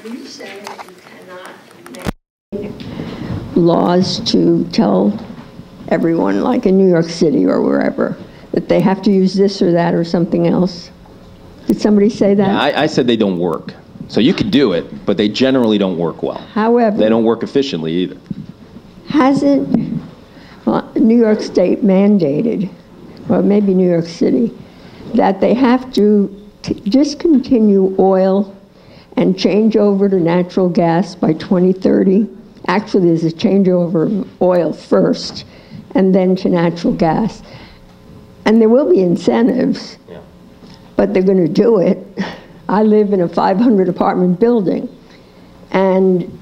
you say that you cannot make laws to tell everyone, like in New York City or wherever, that they have to use this or that or something else? Did somebody say that? Yeah, I said they don't work. So you could do it, but they generally don't work well. However, they don't work efficiently either. Hasn't New York State mandated, or maybe New York City, that they have to discontinue oil and change over to natural gas by 2030? Actually, there's a changeover of oil first and then to natural gas. And there will be incentives, yeah, but they're going to do it. I live in a 500 apartment building, and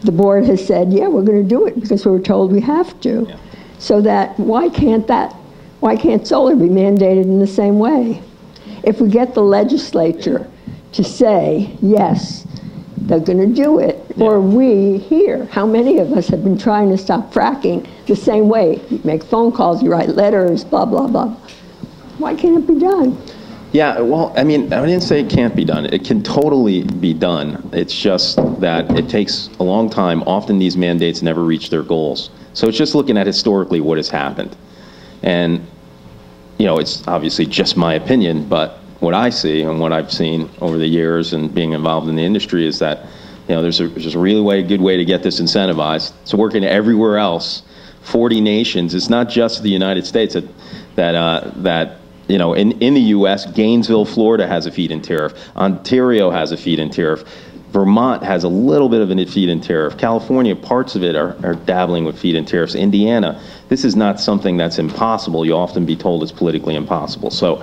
the board has said, yeah, we're going to do it because we were told we have to. Yeah. So that, why can't solar be mandated in the same way? If we get the legislature to say, yes, they're going to do it, yeah, or we here, how many of us have been trying to stop fracking the same way? You make phone calls, you write letters, blah, blah, blah. Why can't it be done? Yeah, well, I mean, I didn't say it can't be done. It can totally be done. It's just that it takes a long time. Often these mandates never reach their goals. So it's just looking at historically what has happened. And, you know, it's obviously just my opinion, but what I see and what I've seen over the years and being involved in the industry is that, you know, there's a really good way to get this incentivized. It's working everywhere else. 40 nations. It's not just the United States that you know, in the U.S., Gainesville, Florida has a feed-in tariff. Ontario has a feed-in tariff. Vermont has a little bit of a feed-in tariff. California, parts of it are dabbling with feed-in tariffs. Indiana, this is not something that's impossible. You often be told it's politically impossible. So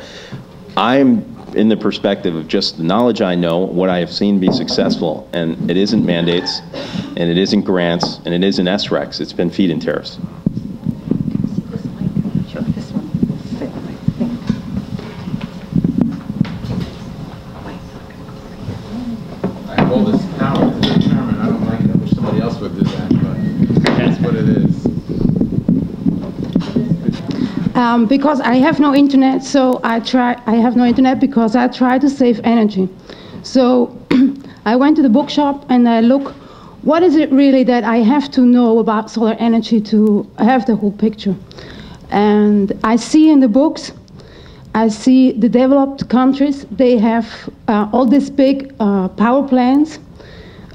I'm in the perspective of just the knowledge I know, what I have seen be successful, and it isn't mandates, and it isn't grants, and it isn't SRECs. It's been feed-in tariffs. All this power to determine. I don't like it. I wish somebody else would do that, but that's what it is. Because I have no internet, so I have no internet because I try to save energy. So I went to the bookshop and I look, what is it really that I have to know about solar energy to have the whole picture? And I see in the books, I see the developed countries, they have all these big power plants,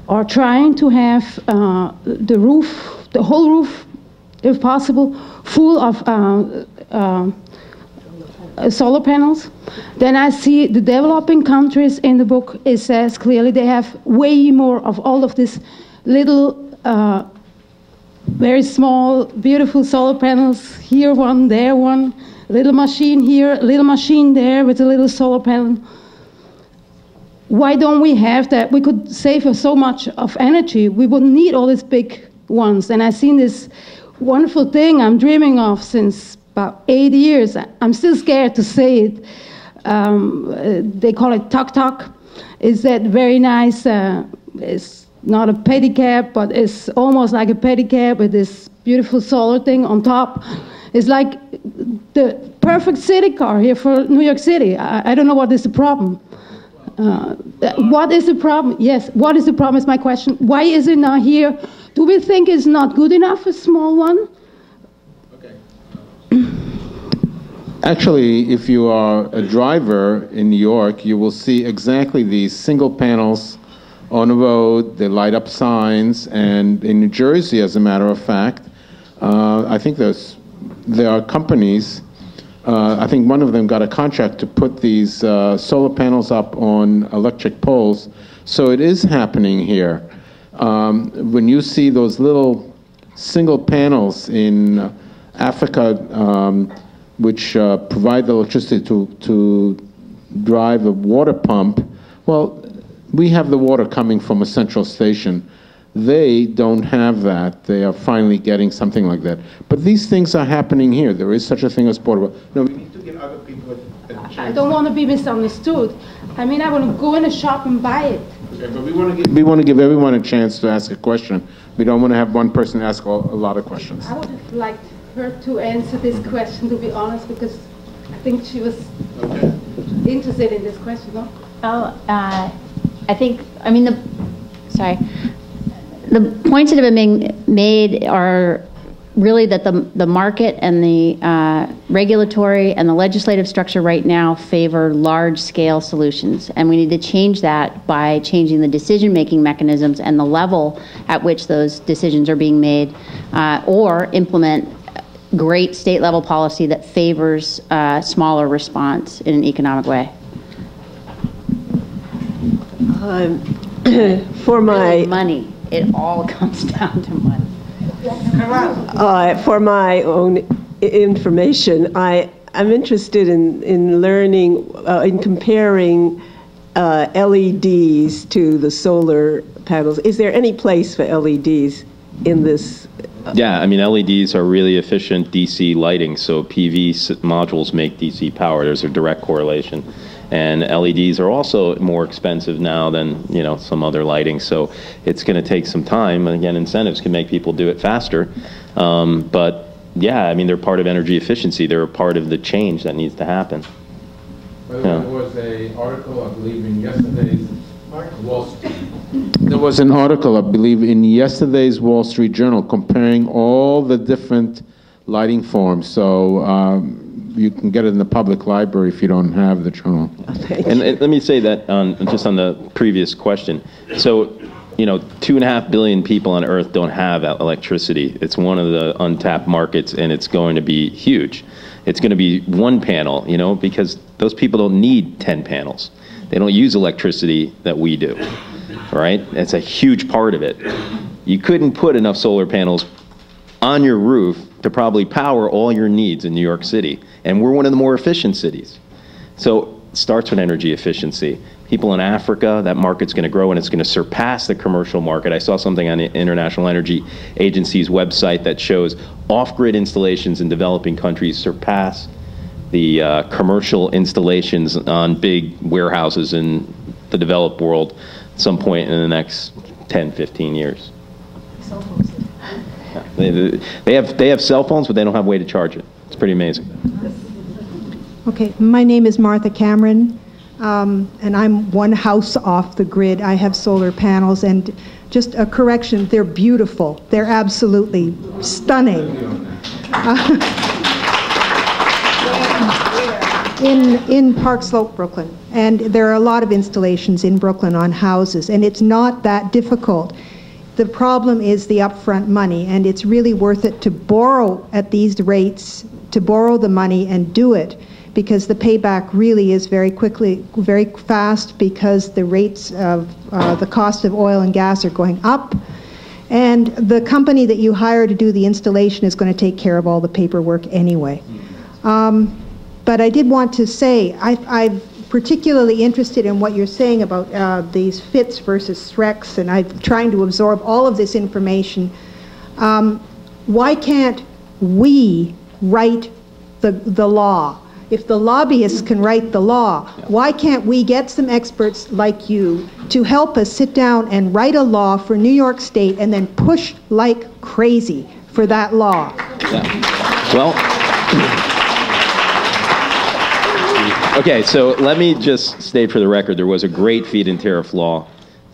are trying to have the whole roof, if possible, full of solar panels. Then I see the developing countries in the book, it says clearly they have way more of all of this little, very small, beautiful solar panels, here one, there one, little machine here, little machine there with a little solar panel. Why don't we have that? We could save so much of energy. We wouldn't need all these big ones. And I've seen this wonderful thing I'm dreaming of since about 8 years. I'm still scared to say it. They call it tuk-tuk. It's that very nice, it's not a pedicab, but it's almost like a pedicab with this beautiful solar thing on top. It's like the perfect city car here for New York City. I don't know what is the problem. What is the problem? Yes, what is the problem is my question. Why is it not here? Do we think it's not good enough, a small one? Okay. Actually, if you are a driver in New York, you will see exactly these single panels on the road. They light up signs. And in New Jersey, as a matter of fact, I think there are companies, I think one of them got a contract to put these solar panels up on electric poles. So it is happening here. When you see those little single panels in Africa, which provide the electricity to drive a water pump, well, we have the water coming from a central station. They don't have that. They are finally getting something like that. But these things are happening here. There is such a thing as portable. No, we need to give other people a chance. I don't want to be misunderstood. I mean, I want to go in a shop and buy it. Okay, but we want to give everyone a chance to ask a question. We don't want to have one person ask a lot of questions. I would have liked her to answer this question, to be honest, because I think she was interested in this question, no? Oh, I think, I mean, sorry. The points that have been being made are really that the market and the regulatory and the legislative structure right now favor large-scale solutions, and we need to change that by changing the decision-making mechanisms and the level at which those decisions are being made, or implement great state-level policy that favors smaller response in an economic way. For my money, it all comes down to money. For my own information, I'm interested in learning, in comparing LEDs to the solar panels. Is there any place for LEDs in this? Yeah, I mean, LEDs are really efficient DC lighting, so PV modules make DC power. There's a direct correlation. And LEDs are also more expensive now than, you know, some other lighting, so it's going to take some time. And again, incentives can make people do it faster. But yeah, I mean, they're part of energy efficiency. They're a part of the change that needs to happen. There was an article, I believe, in yesterday's Wall Street. There was an article, I believe, in yesterday's Wall Street Journal comparing all the different lighting forms. So you can get it in the public library if you don't have the journal. And let me say that just on the previous question. So, you know, 2.5 billion people on Earth don't have electricity. It's one of the untapped markets, and it's going to be huge. It's going to be one panel, you know, because those people don't need 10 panels. They don't use electricity that we do, right? It's a huge part of it. You couldn't put enough solar panels on your roof to probably power all your needs in New York City. And we're one of the more efficient cities. So it starts with energy efficiency. People in Africa, that market's going to grow and it's going to surpass the commercial market. I saw something on the International Energy Agency's website that shows off-grid installations in developing countries surpass the commercial installations on big warehouses in the developed world at some point in the next 10, 15 years. They have cell phones, but they don't have a way to charge it. It's pretty amazing. Okay, my name is Martha Cameron, and I'm one house off the grid. I have solar panels, and just a correction, they're beautiful. They're absolutely stunning. In Park Slope, Brooklyn. And there are a lot of installations in Brooklyn on houses, and it's not that difficult. The problem is the upfront money, and it's really worth it to borrow at these rates, to borrow the money and do it, because the payback really is very fast, because the rates of the cost of oil and gas are going up, and the company that you hire to do the installation is going to take care of all the paperwork anyway. But I did want to say, I'm particularly interested in what you're saying about these FITs versus SRECs, and I'm trying to absorb all of this information. Why can't we write the law? If the lobbyists can write the law, why can't we get some experts like you to help us sit down and write a law for New York State and then push like crazy for that law? Yeah. Well, okay, so let me just state for the record, there was a great feed-in tariff law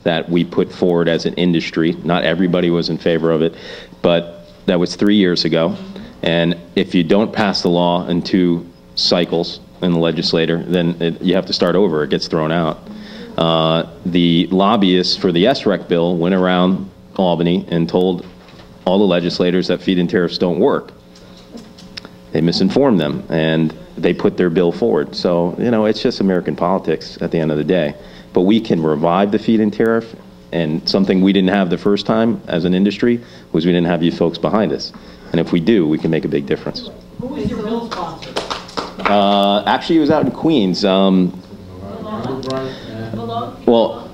that we put forward as an industry. Not everybody was in favor of it, but that was 3 years ago. And if you don't pass the law in 2 cycles in the legislature, then you have to start over. It gets thrown out. The lobbyists for the SREC bill went around Albany and told all the legislators that feed-in tariffs don't work. They misinformed them, and they put their bill forward. So, you know, it's just American politics at the end of the day. But we can revive the feed-in tariff, and something we didn't have the first time as an industry was we didn't have you folks behind us. And if we do, we can make a big difference. Who is your bill sponsor? Actually, it was out in Queens. Well,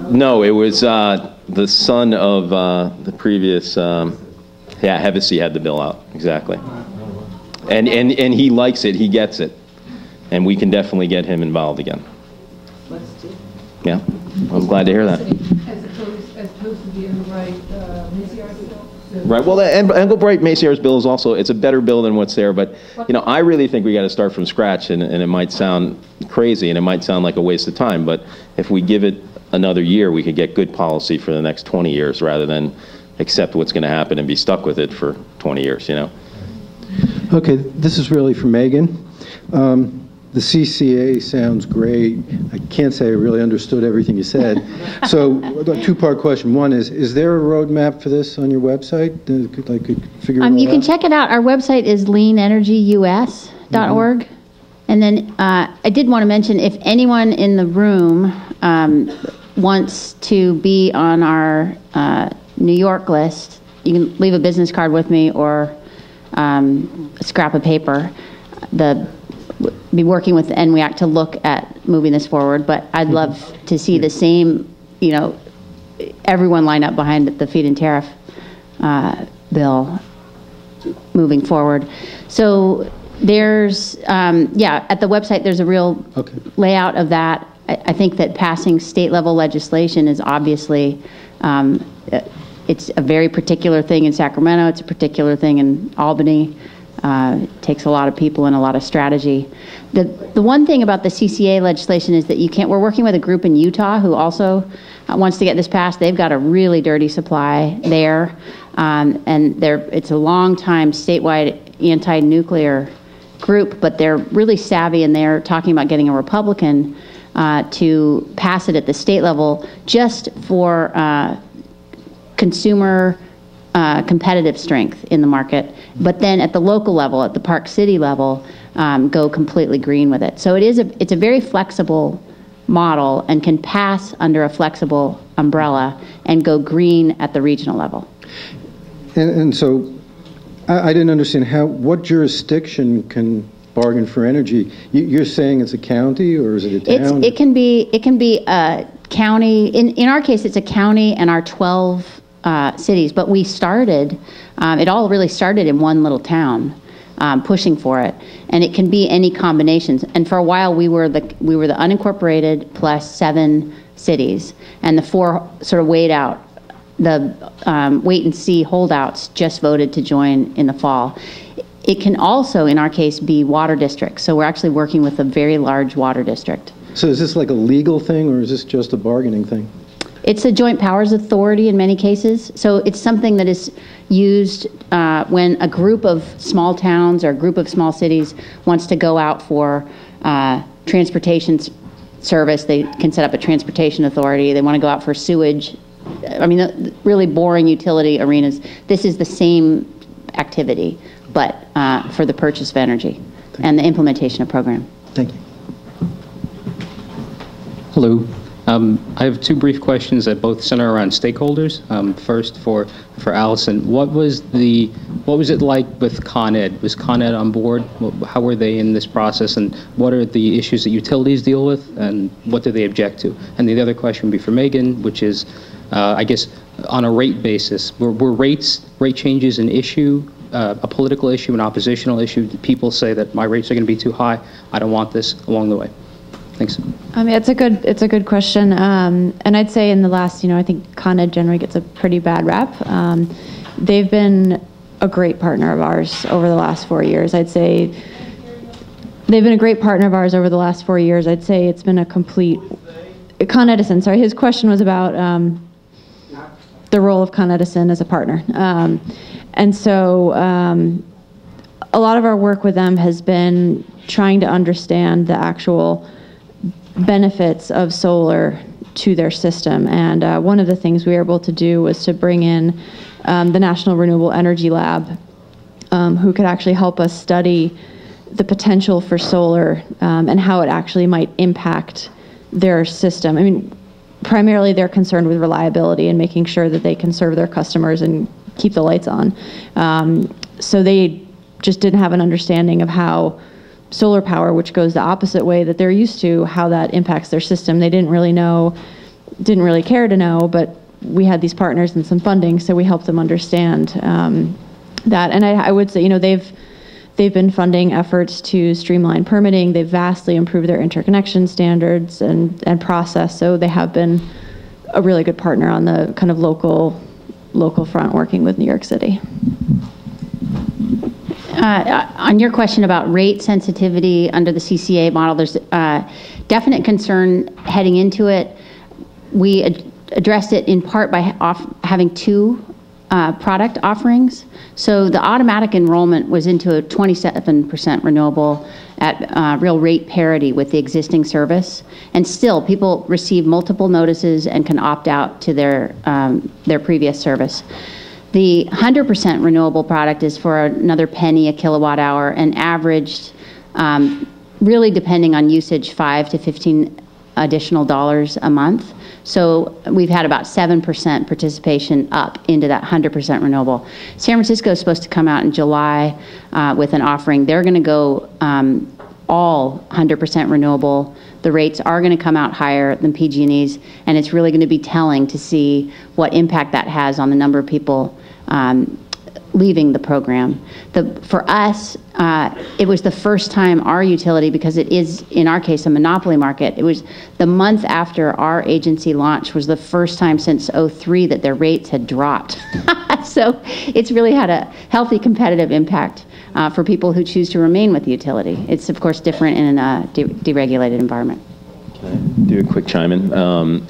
no, it was the son of the previous, yeah, Hevesy had the bill out, exactly. And he likes it, he gets it. And we can definitely get him involved again. Yeah, I'm glad to hear that. As opposed to the Engelbright Maciar's bill? Right, well, the Engelbright Maciar's bill is also, it's a better bill than what's there, but, you know, I really think we got to start from scratch, and it might sound crazy, and it might sound like a waste of time, but if we give it another year, we could get good policy for the next 20 years rather than accept what's going to happen and be stuck with it for 20 years, you know? Okay, this is really for Megan. The CCA sounds great. I can't say I really understood everything you said. So, a two-part question. One is there a roadmap for this on your website? I could figure it out? You can check it out. Our website is leanenergyus.org. Mm-hmm. And then I did want to mention, if anyone in the room wants to be on our New York list, you can leave a business card with me or a scrap of paper. Be working with the NWIAC to look at moving this forward, but I'd love to see the same, you know, everyone line up behind the feed-in tariff bill moving forward. So there's, at the website, there's a real layout of that. I think that passing state-level legislation is obviously, it's a very particular thing in Sacramento. It's a particular thing in Albany. It takes a lot of people and a lot of strategy. The one thing about the CCA legislation is that you can't, we're working with a group in Utah who also wants to get this passed. They've got a really dirty supply there. And it's a long-time statewide anti-nuclear group, but they're really savvy, and they're talking about getting a Republican to pass it at the state level just for consumer competitive strength in the market, but then at the local level, at the Park City level, go completely green with it. So it's a very flexible model and can pass under a flexible umbrella and go green at the regional level. And so I didn't understand what jurisdiction can bargain for energy. You're saying it's a county, or is it a town? It can be a county. In our case, it's a county and our 12 cities, but we started, it all really started in one little town, pushing for it, and it can be any combinations. And for a while, we were the unincorporated plus 7 cities, and the 4 sort of wait and see holdouts just voted to join in the fall. It can also, in our case, be water districts. So we're actually working with a very large water district. So is this like a legal thing, or is this just a bargaining thing? It's a joint powers authority in many cases. So it's something that is used when a group of small towns or a group of small cities wants to go out for transportation service. They can set up a transportation authority. They want to go out for sewage. I mean, the really boring utility arenas. This is the same activity, but for the purchase of energy and the implementation of program. Thank you. Hello. I have 2 brief questions that both center around stakeholders. First, for Alison, what was it like with Con Ed? Was Con Ed on board? How were they in this process, and what are the issues that utilities deal with, and what do they object to? And the other question would be for Megan, which is, I guess, on a rate basis, were rate changes an issue, a political issue, an oppositional issue? Did people say that my rates are going to be too high? I don't want this along the way. Thanks. It's a good question, and I'd say in the last, I think Con Ed generally gets a pretty bad rap. They've been a great partner of ours over the last 4 years. I'd say they've been a great partner of ours over the last 4 years. I'd say it's been a complete. Con Edison, sorry, his question was about the role of Con Edison as a partner, and so a lot of our work with them has been trying to understand the actual benefits of solar to their system. And one of the things we were able to do was to bring in the National Renewable Energy Lab, who could actually help us study the potential for solar and how it actually might impact their system. I mean, primarily they're concerned with reliability and making sure that they can serve their customers and keep the lights on. So they just didn't have an understanding of how solar power, which goes the opposite way that they're used to, how that impacts their system. They didn't really know, didn't really care to know, but we had these partners and some funding, so we helped them understand that. And I would say, they've been funding efforts to streamline permitting. They've vastly improved their interconnection standards and process, so they have been a really good partner on the kind of local front, working with New York City. On your question about rate sensitivity under the CCA model, there's definite concern heading into it. We addressed it in part by having two product offerings. So the automatic enrollment was into a 27% renewable at real rate parity with the existing service. And still, people receive multiple notices and can opt out to their previous service. The 100% renewable product is for another penny a kilowatt hour and averaged, really depending on usage, $5 to $15 additional a month. So we've had about 7% participation up into that 100% renewable. San Francisco is supposed to come out in July with an offering. They're going to go all 100% renewable. The rates are going to come out higher than PG&E's, and it's really going to be telling to see what impact that has on the number of people leaving the program. For us, it was the first time our utility, because it is, in our case, a monopoly market, it was the month after our agency launch was the first time since '03 that their rates had dropped. So it's really had a healthy competitive impact for people who choose to remain with the utility. It's, of course, different in a deregulated environment. Can I do a quick chime in?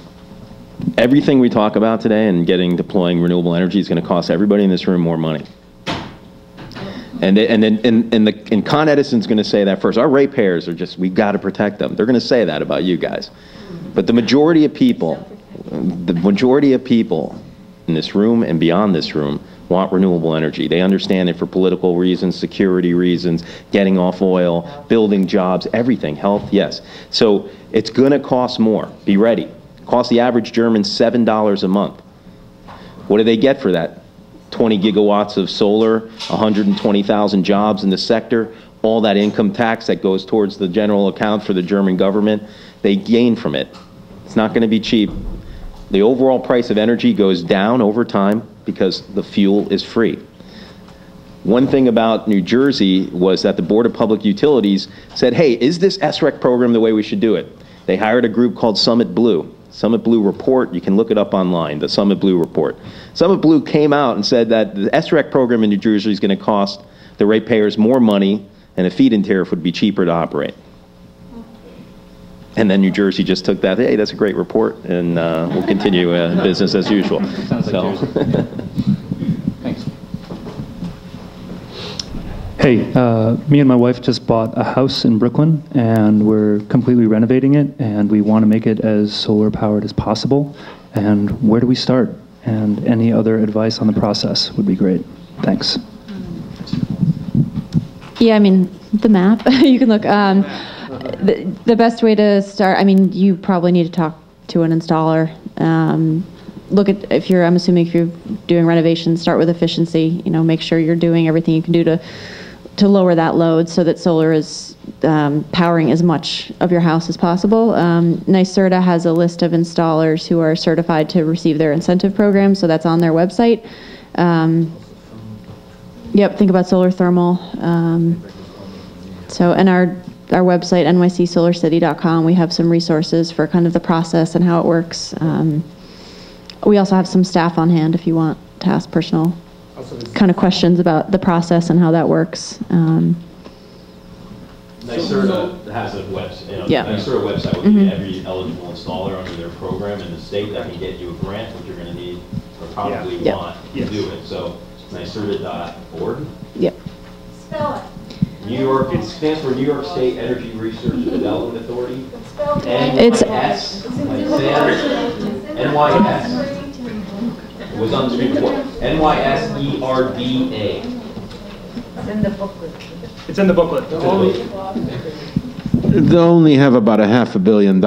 Everything we talk about today and deploying renewable energy is going to cost everybody in this room more money. And Con Edison's going to say that first. Our ratepayers are just, we've got to protect them. They're going to say that about you guys. But the majority of people in this room and beyond this room want renewable energy. They understand it for political reasons, security reasons, getting off oil, building jobs, everything, health, yes. So it's going to cost more. Be ready. Cost the average German $7 a month. What do they get for that? 20 gigawatts of solar, 120,000 jobs in the sector, all that income tax that goes towards the general account for the German government. They gain from it. It's not going to be cheap. The overall price of energy goes down over time because the fuel is free. One thing about New Jersey was that the Board of Public Utilities said, hey, is this SREC program the way we should do it? They hired a group called Summit Blue. Summit Blue report, you can look it up online, the Summit Blue report. Summit Blue came out and said that the SREC program in New Jersey is going to cost the ratepayers more money and a feed-in tariff would be cheaper to operate. And then New Jersey just took that, hey, that's a great report, and we'll continue business as usual. So. Thanks. Hey, me and my wife just bought a house in Brooklyn, and we're completely renovating it, and we want to make it as solar powered as possible. And where do we start? And any other advice on the process would be great. Thanks. Yeah, I mean, the map, you can look. The best way to start, I mean, you probably need to talk to an installer. Look at, I'm assuming if you're doing renovations, start with efficiency, make sure you're doing everything you can do to lower that load so that solar is powering as much of your house as possible. NYSERDA has a list of installers who are certified to receive their incentive program, so that's on their website. Yep, think about solar thermal. And our website, nycsolarcity.com, we have some resources for kind of the process and how it works. We also have some staff on hand if you want to ask personal kind of questions about the process and how that works. NYSERDA has a website. Yeah. NYSERDA website will give you every eligible installer under their program in the state that can get you a grant, which you're going to need or probably want to do it. So NYSERDA.org. Yep. Spell it. New York, it stands for New York State Energy Research and Development Authority. It's NYS, NYS. It was on the screen before. NYSERDA. It's in the booklet. It's in the booklet. They only have about $500 million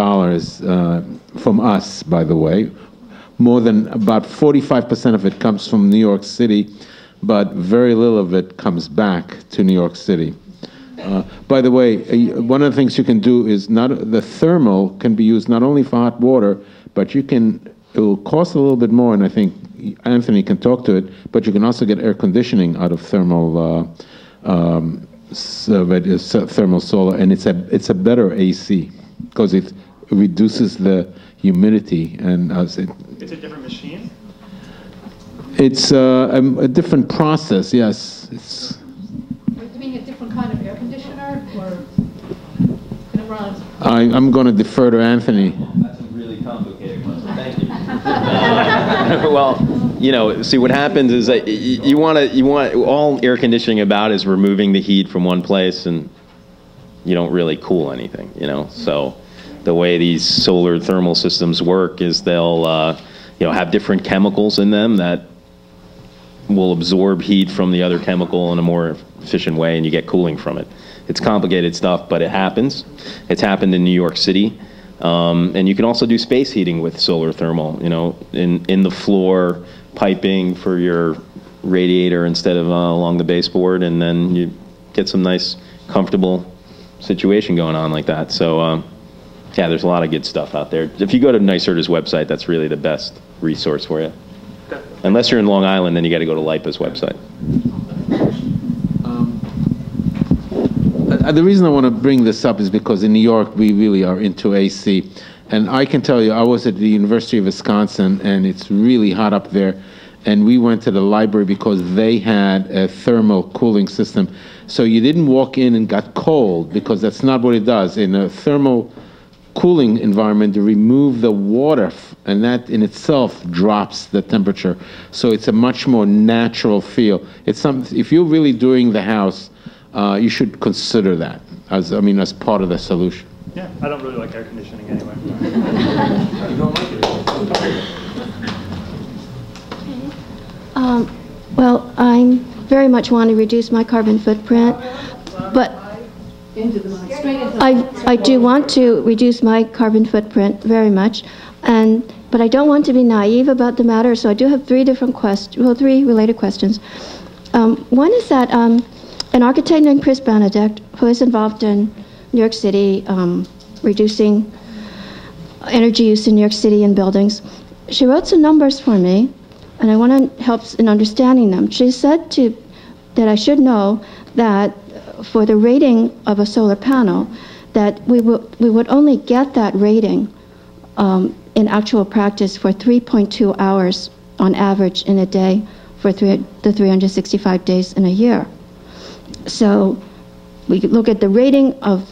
from us, by the way. More than about 45% of it comes from New York City, but very little of it comes back to New York City. By the way, one of the things you can do is the thermal can be used not only for hot water, but it will cost a little bit more, and I think Anthony can talk to it, but you can also get air conditioning out of thermal thermal solar, and it's a better AC because it reduces the humidity. And it's a different machine? It's a different process, yes. It's. You mean a different kind of air conditioner, or can it run? I'm going to defer to Anthony. That's a really complicated question. Thank Well, see what happens is that you want all air conditioning about is removing the heat from one place, and you don't really cool anything, So the way these solar thermal systems work is they'll, have different chemicals in them that will absorb heat from the other chemical in a more efficient way, and you get cooling from it. It's complicated stuff, but it happens. It's happened in New York City. And you can also do space heating with solar thermal, in the floor piping for your radiator instead of along the baseboard, and then you get some nice, comfortable situation going on like that. So, yeah, there's a lot of good stuff out there. If you go to NYSERDA's website, that's really the best resource for you. Unless you're in Long Island, then you got to go to LIPA's website. The reason I want to bring this up is because in New York, we really are into AC. And I can tell you, I was at the University of Wisconsin, and it's really hot up there. And we went to the library because they had a thermal cooling system. So you didn't walk in and got cold, because that's not what it does. In a thermal cooling environment, you remove the water, and that in itself drops the temperature. So it's a much more natural feel. It's something, if you're really doing the house, you should consider that as part of the solution. Yeah, I don't really like air conditioning anyway. You don't like it? Well, I very much want to reduce my carbon footprint, but I do want to reduce my carbon footprint very much, but I don't want to be naive about the matter. So I do have three related questions. One is that an architect named Chris Benedict, who is involved in New York City, reducing energy use in New York City in buildings, she wrote some numbers for me, and I want to help in understanding them. She said that I should know that for the rating of a solar panel, that we would only get that rating in actual practice for 3.2 hours on average in a day for the 365 days in a year. So we look at the rating of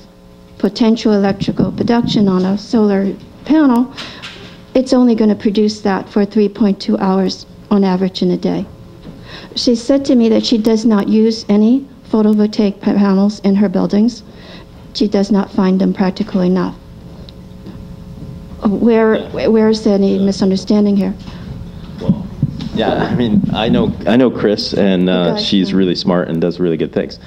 potential electrical production on a solar panel, it's only going to produce that for 3.2 hours on average in a day. She said to me that she does not use any photovoltaic panels in her buildings. She does not find them practical enough. Where is any misunderstanding here? Well, yeah, I know Chris, and she's really smart and does really good things.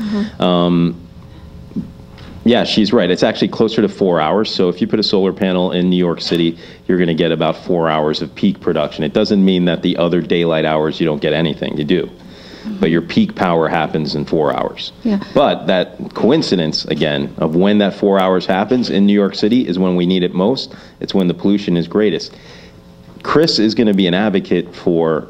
Yeah, she's right. It's actually closer to 4 hours. So if you put a solar panel in New York City, you're going to get about 4 hours of peak production. It doesn't mean that the other daylight hours you don't get anything. You do. But your peak power happens in 4 hours. Yeah. But that coincidence, again, of when that 4 hours happens in New York City is when we need it most. It's when the pollution is greatest. Chris is going to be an advocate for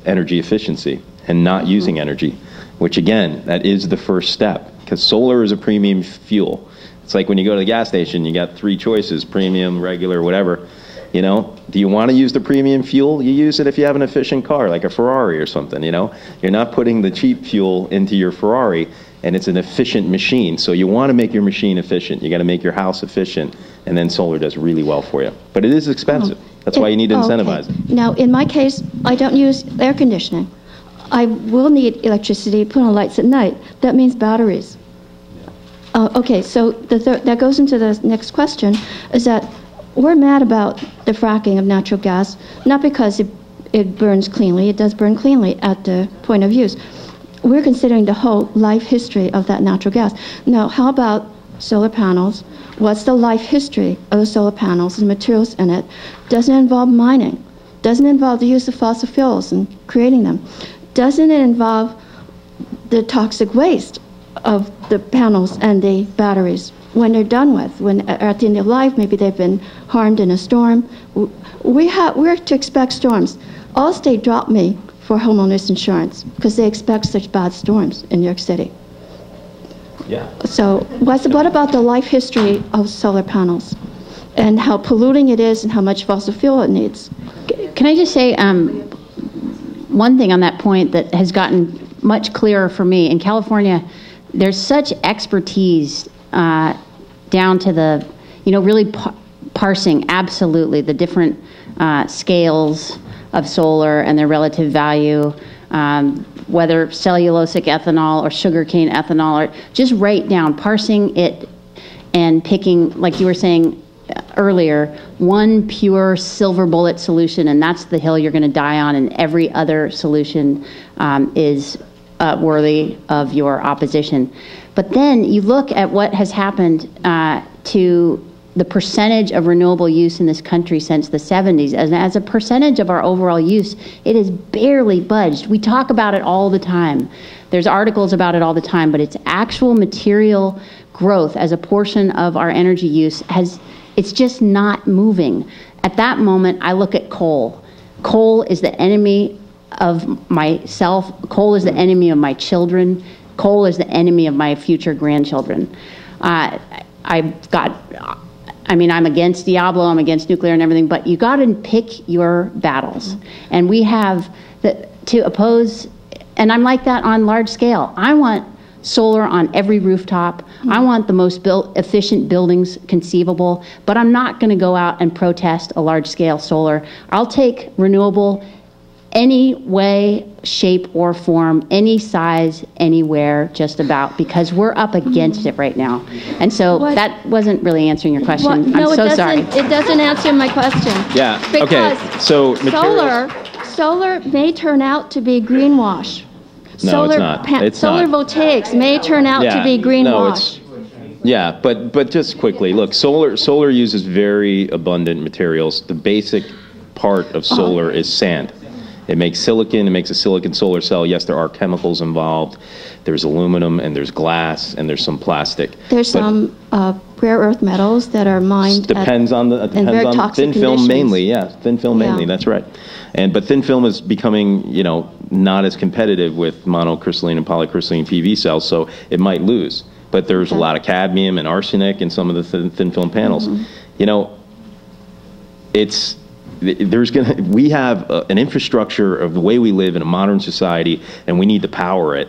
energy efficiency and not using energy, which, again, that is the first step. Because solar is a premium fuel. It's like when you go to the gas station, you got three choices: premium, regular, whatever. Do you want to use the premium fuel? You use it if you have an efficient car, like a Ferrari or something, You're not putting the cheap fuel into your Ferrari, and it's an efficient machine. So you want to make your machine efficient. You got to make your house efficient, and then solar does really well for you. But it is expensive. That's why you need to incentivize it. Now, in my case, I don't use air conditioning. I will need electricity to put on lights at night. That means batteries. Okay, so that goes into the next question, is that we're mad about the fracking of natural gas, not because it burns cleanly. It does burn cleanly at the point of use. We're considering the whole life history of that natural gas. Now, how about solar panels? What's the life history of the solar panels and materials in it? Doesn't it involve mining? Doesn't it involve the use of fossil fuels and creating them? Doesn't it involve the toxic waste of the panels and the batteries when they're done with? When at the end of life, maybe they've been harmed in a storm. We're to expect storms. Allstate dropped me for homeowners insurance because they expect such bad storms in New York City. Yeah. So what about the life history of solar panels and how polluting it is and how much fossil fuel it needs? Can I just say one thing on that point that has gotten much clearer for me? In California, there's such expertise down to the, really parsing absolutely the different scales of solar and their relative value, whether cellulosic ethanol or sugarcane ethanol, or just write down, parsing it and picking, like you were saying earlier, one pure silver bullet solution, and that's the hill you're going to die on, and every other solution is worthy of your opposition. But then you look at what has happened to the percentage of renewable use in this country since the 70s. As a percentage of our overall use, it has barely budged. We talk about it all the time. There's articles about it all the time, but its actual material growth as a portion of our energy use it's just not moving. At that moment, I look at coal. Coal is the enemy of myself. Coal is the enemy of my children. Coal is the enemy of my future grandchildren. I'm against Diablo, I'm against nuclear and everything, but you got to pick your battles. And we have to oppose, and I'm like that on large scale. I want solar on every rooftop. I want the most efficient buildings conceivable, but I'm not going to go out and protest a large-scale solar. I'll take renewable any way, shape, or form, any size, anywhere, just about, because we're up against it right now. And so that wasn't really answering your question. No, I'm so sorry. It doesn't answer my question. Yeah, Because okay, so materials. solar may turn out to be greenwash. No, it's not. Solar voltaics may turn out to be greenwash. Yeah, but just quickly, look, solar uses very abundant materials. The basic part of solar is sand. It makes silicon, it makes a silicon solar cell. Yes, there are chemicals involved. There's aluminum, and there's glass, and there's some plastic. There's some rare earth metals that are mined depends on thin film mainly. Yeah, thin film mainly, that's right. But thin film is becoming, not as competitive with monocrystalline and polycrystalline PV cells, so it might lose. But there's a lot of cadmium and arsenic in some of the thin film panels. We have an infrastructure of the way we live in a modern society, and we need to power it.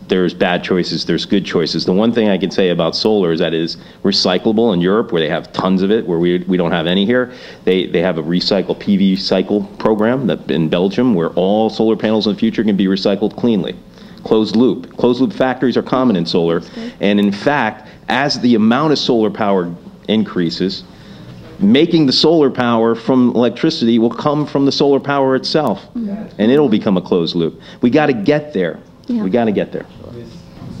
There's bad choices, there's good choices. The one thing I can say about solar is that it is recyclable in Europe, where they have tons of it, where we don't have any here. They have a recycle PV cycle program in Belgium, where all solar panels in the future can be recycled cleanly. Closed loop. Closed loop factories are common in solar. And in fact, as the amount of solar power increases, making the solar power from electricity will come from the solar power itself, and it'll become a closed loop. We got to get there. We got to get there.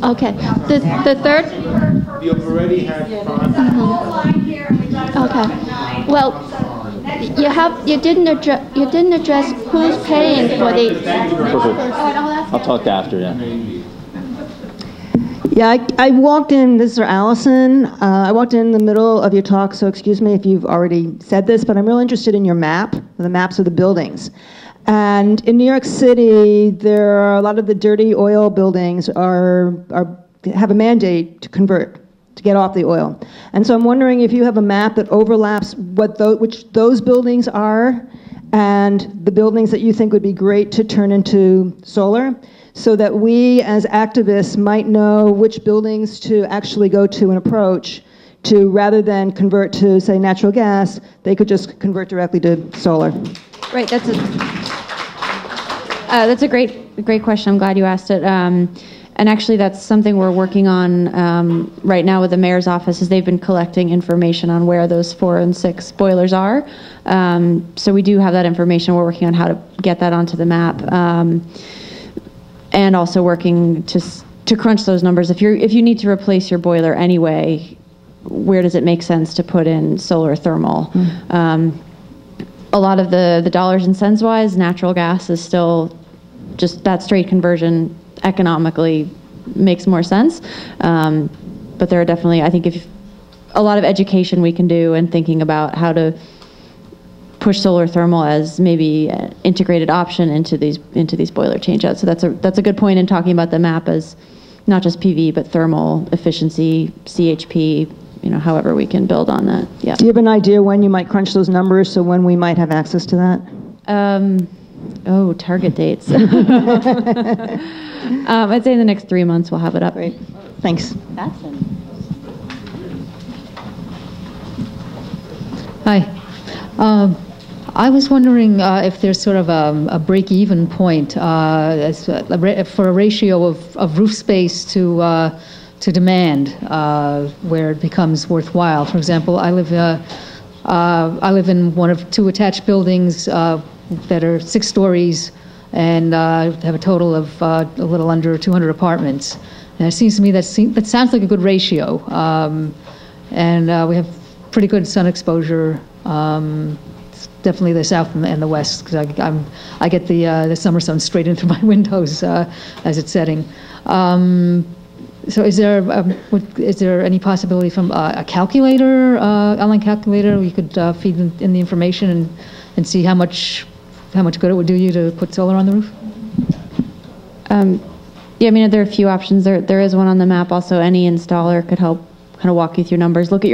Okay. The third. You've already had fun. Okay. Well, you didn't address who's paying for the. I'll talk after. Yeah, I walked in, this is Alison, I walked in the middle of your talk, so excuse me if you've already said this, but I'm real interested in your map, the maps of the buildings. And in New York City, there are a lot of the dirty oil buildings have a mandate to convert, to get off the oil. And so I'm wondering if you have a map that overlaps which those buildings are and the buildings that you think would be great to turn into solar, so that we as activists might know which buildings to actually go to and approach to, rather than convert to, say, natural gas, they could just convert directly to solar. Right, that's a great question. I'm glad you asked it. And actually, that's something we're working on right now with the mayor's office, is they've been collecting information on where those 4 and 6 boilers are. So we do have that information. We're working on how to get that onto the map. And also working to crunch those numbers. If you need to replace your boiler anyway, where does it make sense to put in solar thermal? A lot of the dollars and cents wise, natural gas is still just that straight conversion economically makes more sense. But there are definitely, I think, a lot of education we can do and thinking about how to push solar thermal as maybe an integrated option into these boiler changeouts. So that's a good point in talking about the map as not just PV but thermal efficiency, CHP, however we can build on that. Yeah. Do you have an idea when you might crunch those numbers, so when we might have access to that? Target dates. I'd say in the next 3 months we'll have it up. Great. Thanks. Hi. I was wondering if there's sort of a break-even point for a ratio of roof space to demand, where it becomes worthwhile. For example, I live in one of 2 attached buildings that are 6 stories and have a total of a little under 200 apartments. And it seems to me that sounds like a good ratio. And we have pretty good sun exposure. Definitely the south and the west, because I get the summer sun straight in through my windows as it's setting. So is there any possibility from a calculator, online calculator, we could feed in the information and see how much good it would do you to put solar on the roof? Yeah, I mean, there are a few options. There is one on the map. Also, any installer could help kind of walk you through numbers. Look at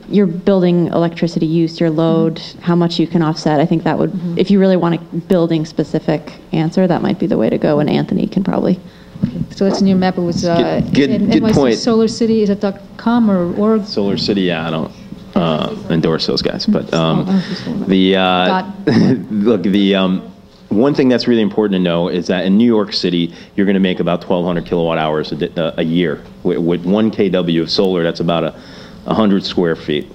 your building electricity use, your load, how much you can offset. I think that would, if you really want a building specific answer, that might be the way to go, and Anthony can probably. So that's in your map. It was good NYC point. Solar City, is it .com or org? Solar City, yeah, I don't endorse those guys, but look, one thing that's really important to know is that in New York City, you're going to make about 1,200 kilowatt hours a year. With 1 kW of solar, that's about 100 square feet.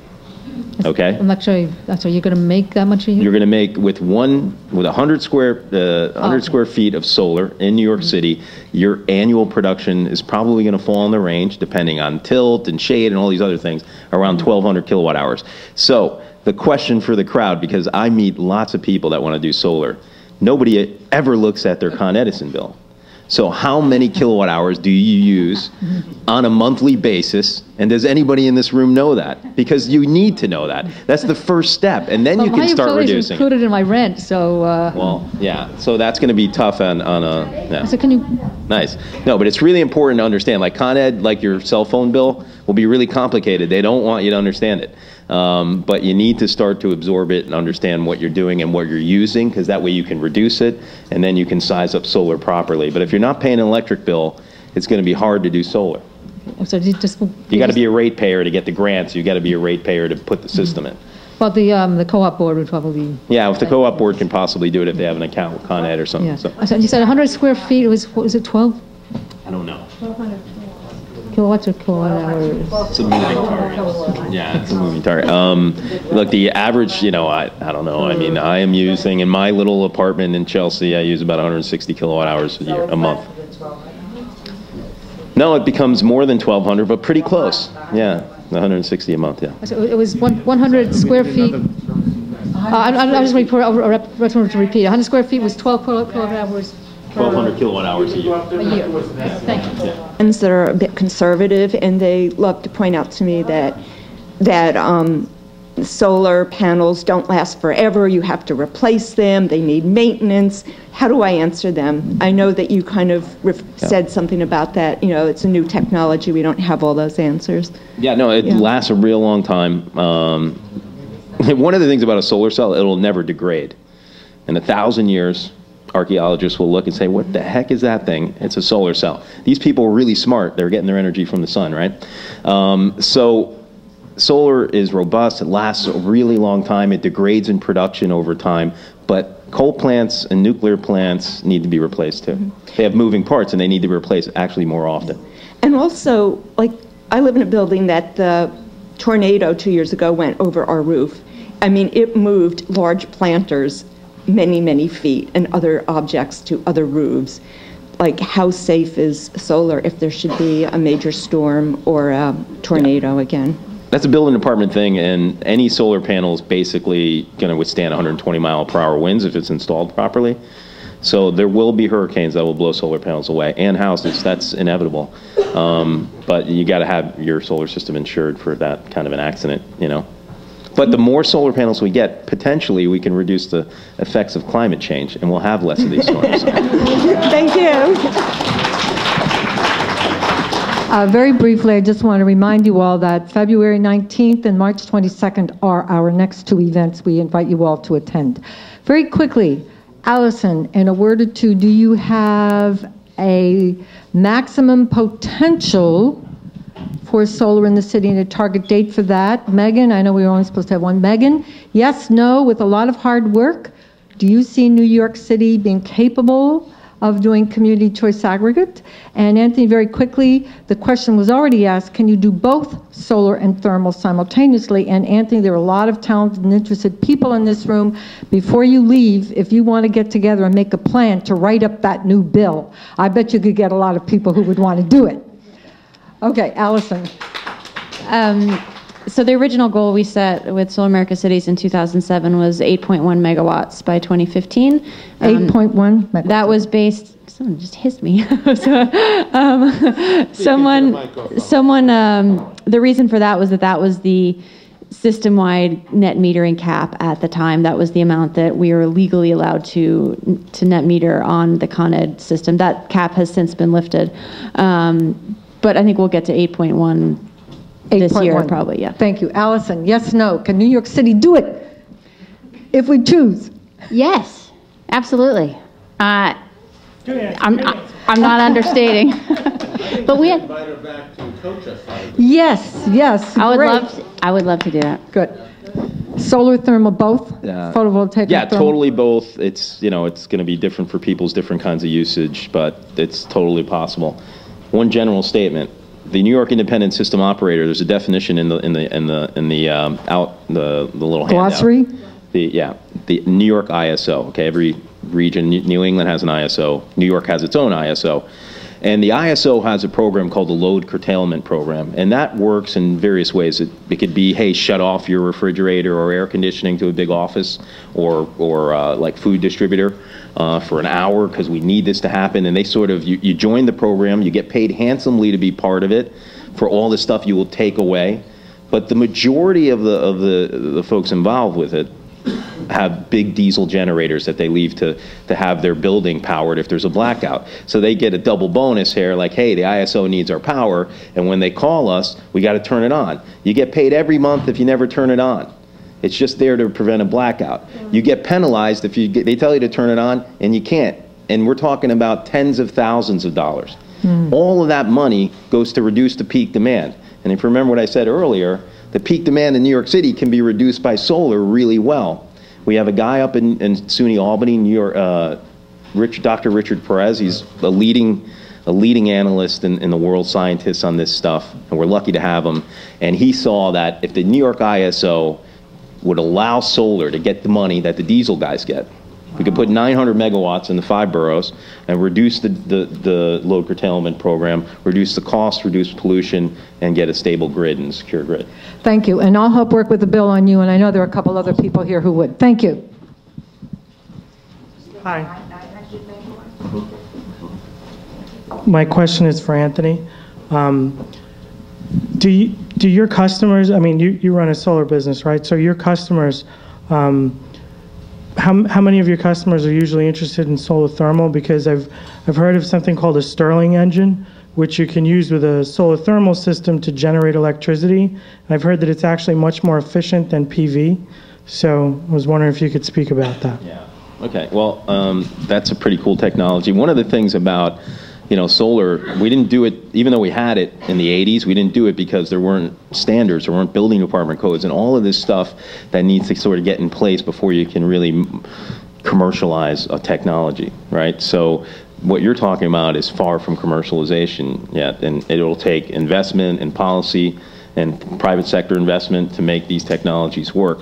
Okay? I'm not sure. You're going to make that much a year? You're going to make with 100 square feet of solar in New York City, your annual production is probably going to fall in the range, depending on tilt and shade and all these other things, around 1,200 kilowatt hours. So the question for the crowd, because I meet lots of people that want to do solar, nobody ever looks at their Con Edison bill. So how many kilowatt hours do you use on a monthly basis? And does anybody in this room know that? Because you need to know that. That's the first step, and then you can start reducing. Included in my rent, so. Well, yeah. So that's going to be tough on a. Yeah. So can you? Nice. No, but it's really important to understand. Like Con Ed, like your cell phone bill, will be really complicated. They don't want you to understand it. But you need to start to absorb it and understand what you're doing and what you're using, because that way you can reduce it, and then you can size up solar properly. But if you're not paying an electric bill, it's going to be hard to do solar. So you got to be a ratepayer to get the grants. You got to be a ratepayer to put the system in. Well, the co-op board would probably. Yeah, if the co-op board can possibly do it if they have an account with Con Ed or something. Yeah. So You said 100 square feet. What was it, 12? I don't know. 1,200 kilowatts or kilowatt hours? It's a moving target. Yeah, it's a moving target. Look, the average, I don't know. I mean, I am using, in my little apartment in Chelsea, I use about 160 kilowatt hours a month. No, it becomes more than 1,200, but pretty close. Yeah, 160 a month, yeah. So it was 100 square feet. I just want to repeat. 100 square feet was 12 kilowatt hours. 1,200 kilowatt hours a year. Thank you. Friends that are a bit conservative, and they love to point out to me that solar panels don't last forever. You have to replace them. They need maintenance. How do I answer them? I know that you kind of said something about that. It's a new technology. We don't have all those answers. Yeah, no, it lasts a real long time. One of the things about a solar cell, it'll never degrade. In 1,000 years, archaeologists will look and say, what the heck is that thing? It's a solar cell. These people are really smart. They're getting their energy from the sun, right? So solar is robust. It lasts a really long time. It degrades in production over time. But coal plants and nuclear plants need to be replaced too. They have moving parts, and they need to be replaced actually more often. And also, I live in a building that the tornado 2 years ago went over our roof. I mean, it moved large planters many, many feet and other objects to other roofs. How safe is solar if there should be a major storm or a tornado again? That's a building department thing, and any solar panel is basically going to withstand 120 mile per hour winds if it's installed properly. So there will be hurricanes that will blow solar panels away, and houses. That's inevitable. But you got to have your solar system insured for that kind of an accident, But the more solar panels we get, potentially we can reduce the effects of climate change, and we'll have less of these storms. Thank you. Very briefly, I just want to remind you all that February 19th and March 22nd are our next 2 events. We invite you all to attend. Very quickly, Alison, in a word or two, do you have a maximum potential for solar in the city and a target date for that. Megan, I know we were only supposed to have one. Megan, yes, no, with a lot of hard work. Do you see New York City being capable of doing community choice aggregate? And Anthony, very quickly, the question was already asked, can you do both solar and thermal simultaneously? And Anthony, there are a lot of talented and interested people in this room. Before you leave, if you want to get together and make a plan to write up that new bill, I bet you could get a lot of people who would want to do it. Okay, Alison. So the original goal we set with Solar America Cities in 2007 was 8.1 megawatts by 2015. 8.1 megawatts. That was based, someone just hissed me. The reason for that was the system-wide net metering cap at the time. That was the amount that we were legally allowed to net meter on the Con Ed system. That cap has since been lifted. But I think we'll get to 8.1 this year, probably, yeah. Thank you. Alison, yes, no. Can New York City do it if we choose? Yes, absolutely. I'm not understating. But we had, yes. I would love to do that. Good. Solar, thermal, both? Photovoltaic? Yeah, totally both. It's, it's going to be different for people's different kinds of usage, but it's totally possible. One general statement. The New York Independent System Operator. There's a definition in the little glossary. Handout. The New York ISO. Okay, every region. New England has an ISO. New York has its own ISO, and the ISO has a program called the Load Curtailment Program, and that works in various ways. It could be, hey, shut off your refrigerator or air conditioning to a big office, or like food distributor. For an hour, because we need this to happen, and they sort of, you join the program, you get paid handsomely to be part of it for all the stuff you will take away, but the majority of the folks involved with it have big diesel generators that they leave to have their building powered if there's a blackout. So they get a double bonus here, like, hey, the ISO needs our power, and when they call us, we got to turn it on. You get paid every month if you never turn it on. It's just there to prevent a blackout. You get penalized if they tell you to turn it on and you can't. And we're talking about tens of thousands of dollars. All of that money goes to reduce the peak demand. And if you remember what I said earlier, the peak demand in New York City can be reduced by solar really well. We have a guy up in SUNY Albany, New York, Dr. Richard Perez. He's a leading analyst in the world, scientists on this stuff, and we're lucky to have him. And he saw that if the New York ISO would allow solar to get the money that the diesel guys get, we could put 900 megawatts in the 5 boroughs and reduce the load curtailment program, reduce the cost, reduce pollution, and get a stable grid and secure grid. Thank you. And I'll help work with the bill on you, and I know there are a couple other people here who would. Thank you. Hi. My question is for Anthony. Do your customers, I mean, you run a solar business, right? So your customers, how many of your customers are usually interested in solar thermal? Because I've heard of something called a Stirling engine, which you can use with a solar thermal system to generate electricity. And I've heard that it's actually much more efficient than PV. So I was wondering if you could speak about that. Yeah. Okay. Well, that's a pretty cool technology. One of the things about solar, we didn't do it, even though we had it in the 80s, we didn't do it because there weren't standards, there weren't building department codes, and all of this stuff that needs to sort of get in place before you can really commercialize a technology, right? So what you're talking about is far from commercialization yet, and it'll take investment and policy and private sector investment to make these technologies work.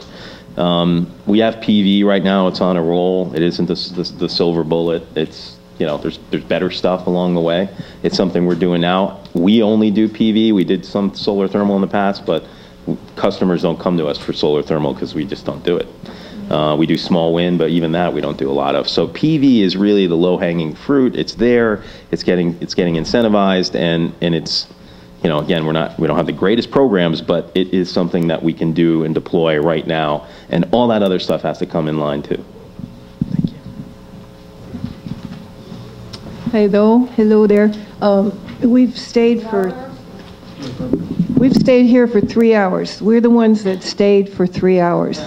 We have PV right now, it's on a roll. It isn't the silver bullet. It's there's better stuff along the way. It's something we're doing now. We only do PV. We did some solar thermal in the past, but customers don't come to us for solar thermal because we just don't do it. We do small wind, but even that we don't do a lot of. So PV is really the low-hanging fruit. It's there. It's getting incentivized, and it's again, we don't have the greatest programs, but it is something that we can do and deploy right now, and all that other stuff has to come in line too. Hello there. We've stayed here for 3 hours. We're the ones that stayed for 3 hours,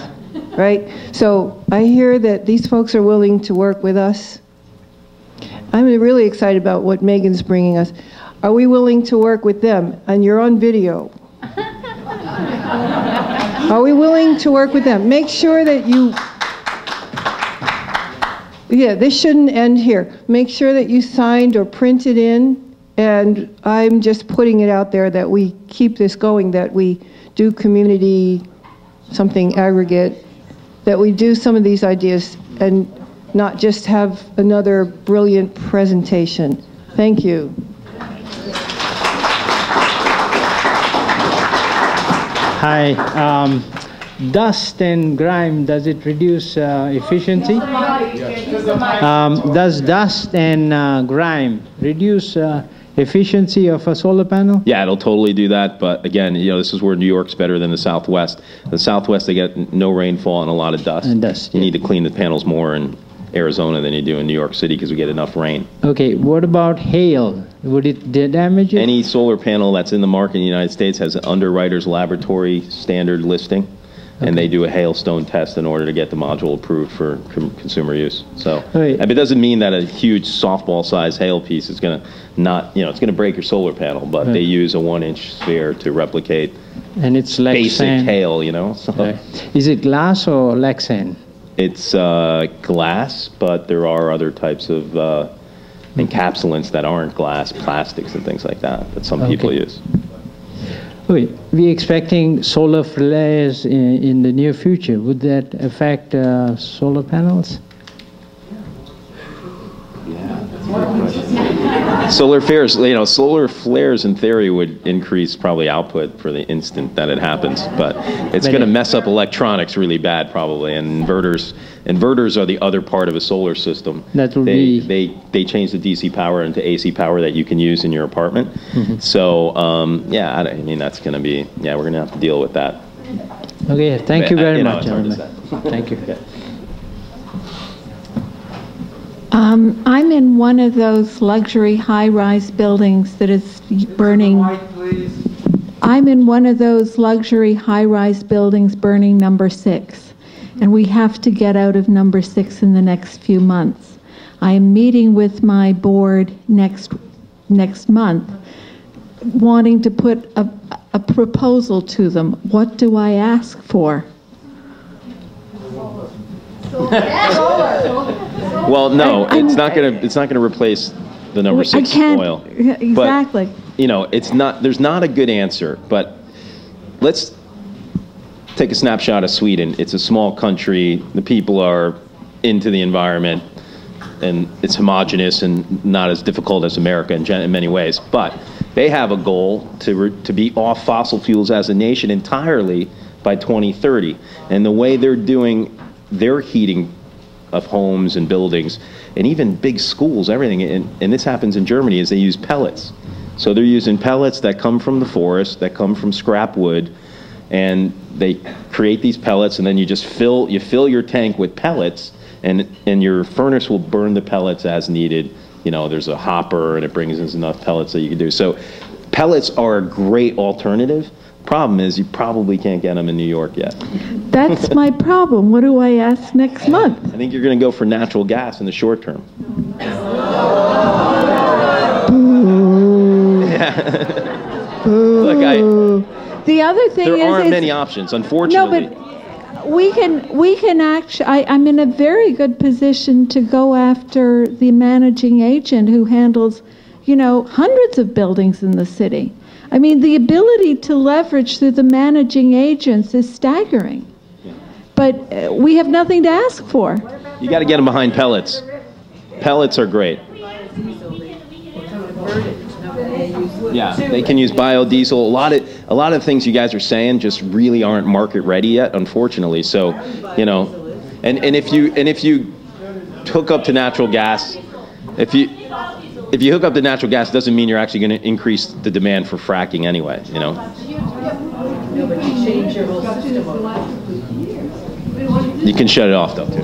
right? So I hear that these folks are willing to work with us. I'm really excited about what Megan's bringing us. Are we willing to work with them? And you're on video. Are we willing to work with them? Make sure that you, yeah, this shouldn't end here. Make sure that you signed or printed in, and I'm just putting it out there that we keep this going, that we do community something aggregate, that we do some of these ideas and not just have another brilliant presentation. Thank you. Hi. Dust and grime, does it reduce efficiency? Does dust and grime reduce efficiency of a solar panel? Yeah, it'll totally do that. But again, you know, this is where New York's better than the Southwest. The Southwest, they get no rainfall and a lot of dust. And dust. You need to clean the panels more in Arizona than you do in New York City because we get enough rain. Okay, what about hail? Would it damage it? Any solar panel that's in the market in the United States has an Underwriters Laboratory standard listing. And they do a hailstone test in order to get the module approved for consumer use. So, it doesn't mean that a huge softball-sized hail piece is going to not, you know, it's going to break your solar panel, but they use a 1-inch sphere to replicate and it's basic hail, you know. So. Is it glass or Lexan? It's glass, but there are other types of encapsulants that aren't glass, plastics and things like that some people use. We're expecting solar flares in the near future. Would that affect solar panels? Solar flares, you know, solar flares in theory would increase probably output for the instant that it happens, but it's going to mess up electronics really bad probably, and inverters are the other part of a solar system. That will they change the DC power into AC power that you can use in your apartment. So yeah, I mean that's going to be, yeah, we're going to have to deal with that. Okay, thank you very much. Thank you. I'm in one of those luxury high-rise buildings that is burning. I'm in one of those luxury high-rise buildings burning number 6, and we have to get out of number 6 in the next few months. I am meeting with my board next month, wanting to put a proposal to them. What do I ask for? Well, no, it's not gonna replace the number 6 oil. Exactly. But, you know, there's not a good answer, but let's take a snapshot of Sweden. It's a small country. The people are into the environment, and it's homogeneous and not as difficult as America in many ways. But they have a goal to be off fossil fuels as a nation entirely by 2030. And the way they're doing their heating of homes and buildings and even big schools, everything, and this happens in Germany, is they use pellets. So they're using pellets that come from the forest, that come from scrap wood, and they create these pellets, and then you just fill your tank with pellets, and your furnace will burn the pellets as needed. You know, there's a hopper, and it brings in enough pellets that you can do. So pellets are a great alternative. Problem is, you probably can't get them in New York yet. That's my problem. What do I ask next month? I think you're going to go for natural gas in the short term. Look, the other thing there aren't many options, unfortunately. No, but we can actually. I'm in a very good position to go after the managing agent who handles, you know, hundreds of buildings in the city. I mean, the ability to leverage through the managing agents is staggering. But we have nothing to ask for. You got to get them behind pellets. Pellets are great. Yeah, they can use biodiesel. A lot of things you guys are saying just really aren't market ready yet, unfortunately. So, you know, and if you hook up to natural gas, if you hook up to natural gas, it doesn't mean you're actually going to increase the demand for fracking anyway, you know. You can shut it off though too.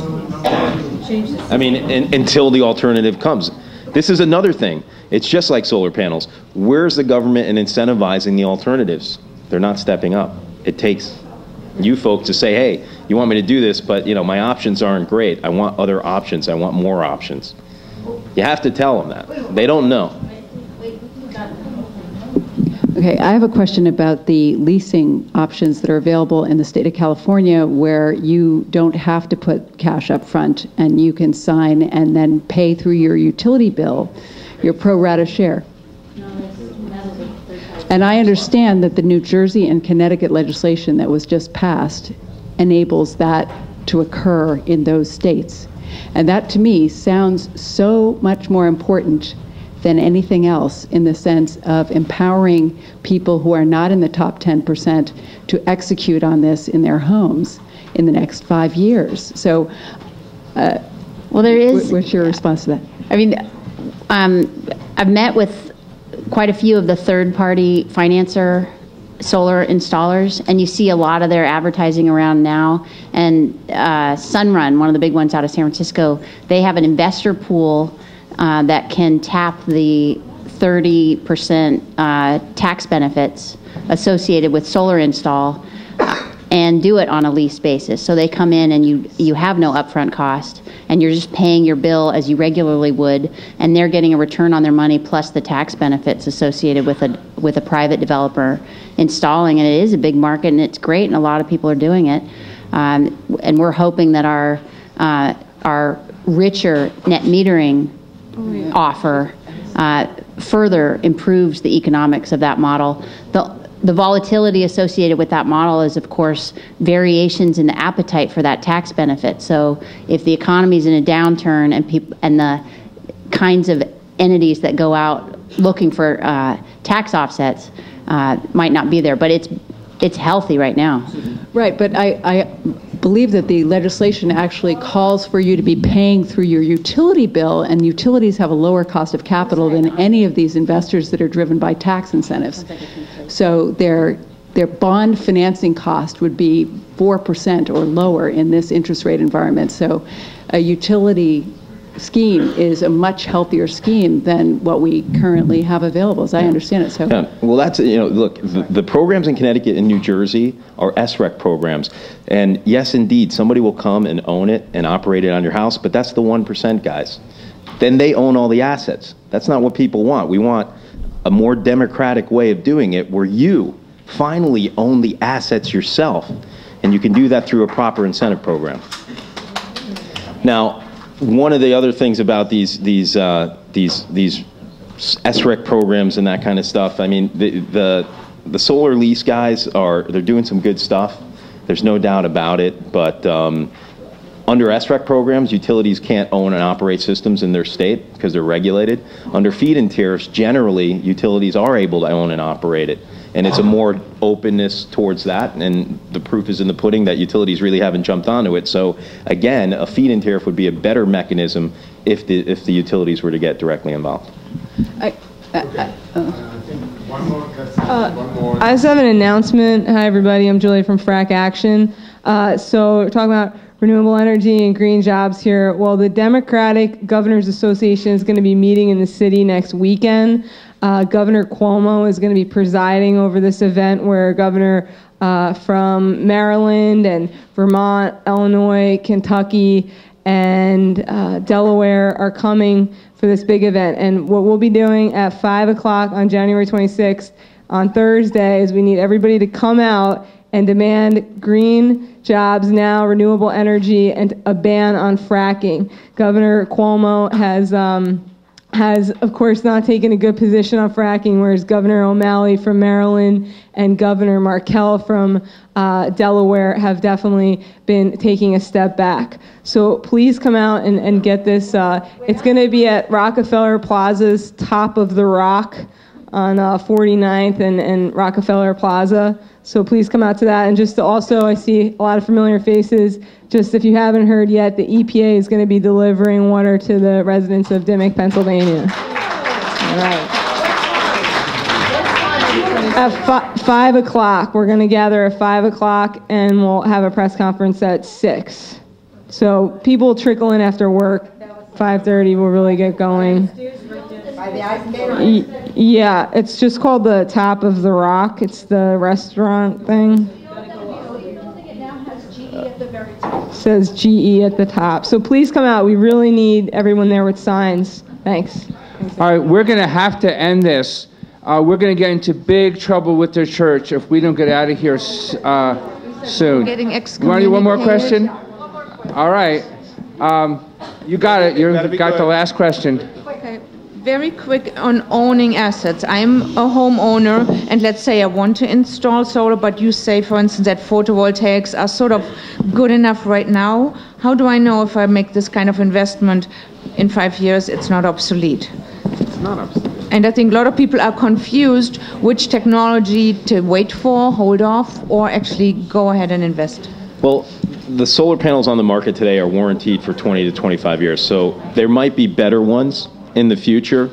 I mean, until the alternative comes. This is another thing. It's just like solar panels. Where's the government in incentivizing the alternatives? They're not stepping up. It takes you folks to say, hey, you want me to do this, but you know, my options aren't great. I want other options. I want more options. You have to tell them that. They don't know. Okay, I have a question about the leasing options that are available in the state of California, where you don't have to put cash up front and you can sign and then pay through your utility bill your pro rata share. And I understand that the New Jersey and Connecticut legislation that was just passed enables that to occur in those states. And that to me sounds so much more important than anything else in the sense of empowering people who are not in the top 10% to execute on this in their homes in the next 5 years. So, well, there is. What's your response to that? I mean, I've met with quite a few of the third-party financer solar installers, and you see a lot of their advertising around now. And Sunrun, one of the big ones out of San Francisco, they have an investor pool that can tap the 30% tax benefits associated with solar install and do it on a lease basis. So they come in and you have no upfront cost, and you're just paying your bill as you regularly would, and they're getting a return on their money plus the tax benefits associated with a private developer installing. And it is a big market, and it's great, and a lot of people are doing it. And we're hoping that our richer net metering offer further improves the economics of that model. The volatility associated with that model is, of course, variations in the appetite for that tax benefit. So if the economy is in a downturn and the kinds of entities that go out looking for tax offsets might not be there, but it's healthy right now. Right, but I believe that the legislation actually calls for you to be paying through your utility bill, and utilities have a lower cost of capital than any of these investors that are driven by tax incentives. So their bond financing cost would be 4% or lower in this interest rate environment. So a utility scheme is a much healthier scheme than what we currently have available, as I understand it. So, yeah. Well, that's, look, the programs in Connecticut and New Jersey are SREC programs. And yes, indeed, somebody will come and own it and operate it on your house, but that's the 1%, guys. Then they own all the assets. That's not what people want. We want a more democratic way of doing it where you finally own the assets yourself, and you can do that through a proper incentive program. Now, one of the other things about these SREC programs and that kind of stuff, I mean, the solar lease guys they're doing some good stuff. There's no doubt about it. But under SREC programs, utilities can't own and operate systems in their state because they're regulated. Under feed-in tariffs, generally, utilities are able to own and operate it. And it's a more openness towards that, and the proof is in the pudding that utilities really haven't jumped onto it. So again, a feed-in tariff would be a better mechanism if the utilities were to get directly involved. I just have an announcement. Hi, everybody. I'm Julie from FRAC Action. So we're talking about renewable energy and green jobs here. Well, the Democratic Governors Association is going to be meeting in the city next weekend. Governor Cuomo is going to be presiding over this event where Governor from Maryland and Vermont, Illinois, Kentucky, and Delaware are coming for this big event. And what we'll be doing at 5 o'clock on January 26th on Thursday is we need everybody to come out and demand green jobs now, renewable energy, and a ban on fracking. Governor Cuomo has, of course, not taken a good position on fracking, whereas Governor O'Malley from Maryland and Governor Markell from Delaware have definitely been taking a step back. So please come out and get this. It's going to be at Rockefeller Plaza's Top of the Rock on 49th and Rockefeller Plaza. So please come out to that. And just to also, I see a lot of familiar faces. Just if you haven't heard yet, the EPA is going to be delivering water to the residents of Dimock, Pennsylvania. All right. At 5 o'clock, we're going to gather at 5 o'clock, and we'll have a press conference at 6. So people trickle in after work. 5:30, we'll really get going. Yeah, it's just called the Top of the Rock. It's the restaurant thing. It says GE at the top. So please come out. We really need everyone there with signs. Thanks. All right, we're going to have to end this. we're going to get into big trouble with their church if we don't get out of here soon. Getting You want to do one more question? All right. You got it. You got the last question. Okay. Very quick on owning assets. I'm a homeowner, and let's say I want to install solar, but you say, for instance, that photovoltaics are sort of good enough right now. How do I know if I make this kind of investment in 5 years, it's not obsolete? It's not obsolete. And I think a lot of people are confused which technology to wait for, hold off, or actually go ahead and invest. Well, the solar panels on the market today are warranted for 20 to 25 years, so there might be better ones in the future,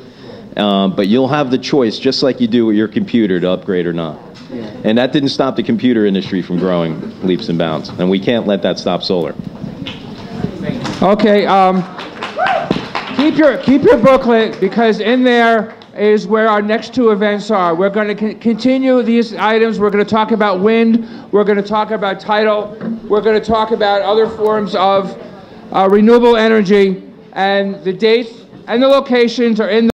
but you'll have the choice, just like you do with your computer, to upgrade or not. Yeah. And that didn't stop the computer industry from growing leaps and bounds, and we can't let that stop solar. Okay, keep your booklet, because in there is where our next two events are. We're going to continue these items. We're going to talk about wind. We're going to talk about tidal. We're going to talk about other forms of renewable energy, and the dates and the locations are in the